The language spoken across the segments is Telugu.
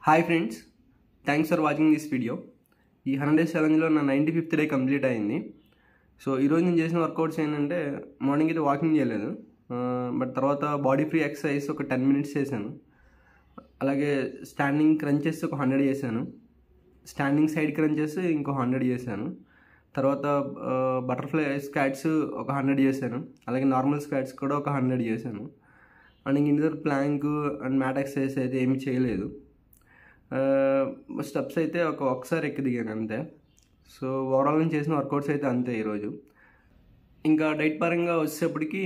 Hi friends, thanks for watching this video. ఈ 100 డేస్ ఛాలెంజ్లో నా 95th డే కంప్లీట్ అయింది. సో ఈరోజు నేను చేసిన వర్కౌట్స్ ఏంటంటే, మార్నింగ్ అయితే వాకింగ్ చేయలేదు, బట్ తర్వాత బాడీ ఫ్రీ ఎక్సర్సైజ్ ఒక 10 minutes చేశాను. అలాగే స్టాండింగ్ క్రంచెస్ ఒక 100 చేశాను. స్టాండింగ్ సైడ్ క్రంచెస్ ఇంకో 100 చేశాను. తర్వాత బటర్ఫ్లై స్క్వాట్స్ ఒక 100 చేశాను. అలాగే నార్మల్ స్క్వాట్స్ కూడా ఒక 100 చేశాను. అండ్ ఇంక ప్లాంక్ అండ్ మ్యాట్ ఎక్సర్సైజ్ అయితే ఏమీ చేయలేదు. స్టెప్స్ అయితే ఒకసారి ఎక్కి దిగాను అంతే. సో ఓవరాల్ నేను చేసిన వర్కౌట్స్ అయితే అంతే ఈరోజు. ఇంకా డైట్ పరంగా వచ్చేటప్పటికి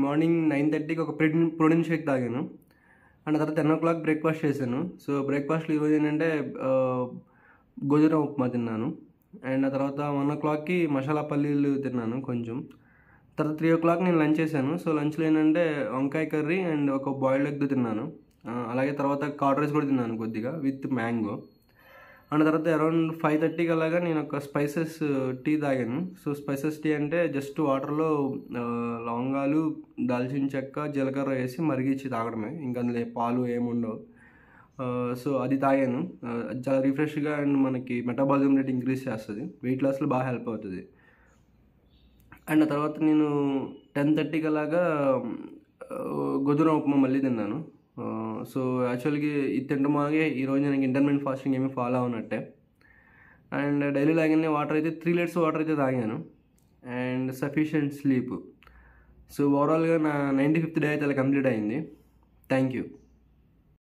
మార్నింగ్ 9:30కి ఒక ప్రోటీన్ షేక్ తాగాను. అండ్ తర్వాత 10 o'clock బ్రేక్ఫాస్ట్ చేశాను. సో బ్రేక్ఫాస్ట్లో ఈరోజు ఏంటంటే గోధుమ ఉప్మా తిన్నాను. అండ్ ఆ తర్వాత 1 o'clockకి మసాలా పల్లీలు తిన్నాను కొంచెం. తర్వాత 3 o'clock నేను లంచ్ చేశాను. సో లంచ్లో ఏంటంటే వంకాయ కర్రీ అండ్ ఒక బాయిల్డ్ ఎగ్ తిన్నాను. అలాగే తర్వాత కర్డ్ రైస్ కూడా తిన్నాను కొద్దిగా విత్ మ్యాంగో. అండ్ తర్వాత అరౌండ్ 5:30కి అలాగా నేను ఒక స్పైసెస్ టీ తాగాను. సో స్పైసెస్ టీ అంటే జస్ట్ వాటర్లో లవంగాలు, దాల్చిన చెక్క, జీలకర్ర వేసి మరిగించి తాగడమే, ఇంకా అందులో పాలు ఏముండవు. సో అది తాగాను. చాలా రిఫ్రెష్గా అండ్ మనకి మెటాబాలిజం రేట్ ఇంక్రీజ్ చేస్తుంది, వెయిట్ లాస్లో బాగా హెల్ప్ అవుతుంది. అండ్ ఆ తర్వాత నేను 10:30కి అలాగా గోధుమ ఉప్మా మళ్ళీ తిన్నాను. సో యాక్చువల్గా ఇది తినడం అలాగే ఈరోజు నేను ఇంటర్మీడియట్ ఫాస్టింగ్ ఏమీ ఫాలో అవునట్టే. అండ్ డైలీ లాగానే వాటర్ అయితే 3 liters వాటర్ అయితే తాగాను. And sufficient sleep. సో ఓవరాల్గా నా 95th డే అయితే అలా కంప్లీట్ అయింది. Thank you.